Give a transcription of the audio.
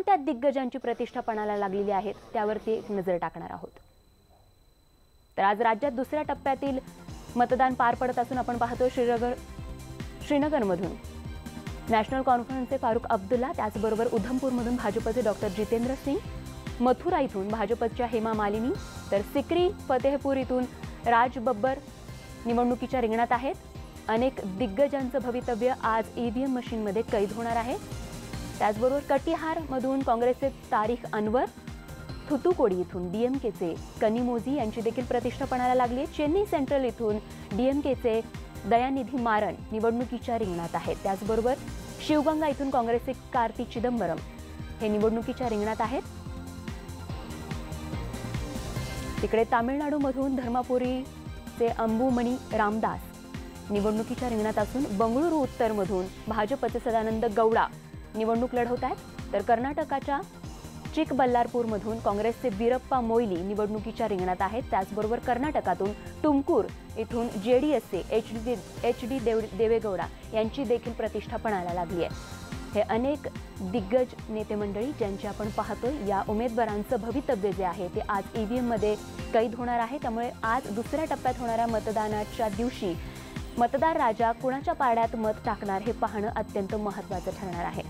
कोणत्या दिग्गजांची प्रतिष्ठा पणाला लागलेली आहे त्यावरती एक नजर टाकणार आहोत। तर आज राज्यात दुसऱ्या टप्प्यातील मतदान पार पडत असून आपण पाहतो श्रीनगरमधून नॅशनल कॉन्फरन्सचे फारुख अब्दुल्ला, त्याचबरोबर उधमपूरमधून भाजपचे डॉक्टर जितेंद्र सिंग, मथुरा इथून भाजपच्या हेमा मालिनी, तर सिकरी फतेहपूर इथून राज बब्बर निवडणुकीच्या रिंगणात आहेत। अनेक दिग्गजांचं भवितव्य आज ईव्हीएम मशीनमध्ये कैद होणार आहे। त्याचबरोबर कटिहारमधून काँग्रेसचे तारिक अनवर, थुतुकोडी इथून डीएमकेचे कनिमोझी यांची देखील प्रतिष्ठा पणाला लागली। चेन्नई सेंट्रल इथून डीएमकेचे दयानिधी मारन निवडणुकीच्या रिंगणात आहेत। त्याचबरोबर शिवगंगा इथून काँग्रेसचे कार्ती चिदंबरम हे निवडणुकीच्या रिंगणात आहेत। तिकडे तामिळनाडूमधून धर्मापुरीचे अंबुमणी रामदास निवडणुकीच्या रिंगणात असून बंगळुरू उत्तरमधून भाजपचे सदानंद गौडा निवडणूक लढवत आहेत। तर कर्नाटकाच्या चिकबल्लारपूरमधून काँग्रेसचे वीरप्पा मोईली निवडणुकीच्या रिंगणात आहेत। त्याचबरोबर कर्नाटकातून तुमकूर इथून जेडीएसचे एच डी देवेगौडा यांची देखील प्रतिष्ठा पणाला लागली आहे। हे अनेक दिग्गज नेते मंडळी ज्यांचे आपण पाहतोय, या उमेदवारांचं भवितव्य जे आहे ते आज ईव्हीएम मध्ये कैद होणार आहे। त्यामुळे आज दुसऱ्या टप्प्यात होणाऱ्या मतदानाच्या दिवशी मतदार राजा कुणाच्या पारड्यात मत टाकणार हे पाहणं अत्यंत महत्त्वाचं ठरणार आहे।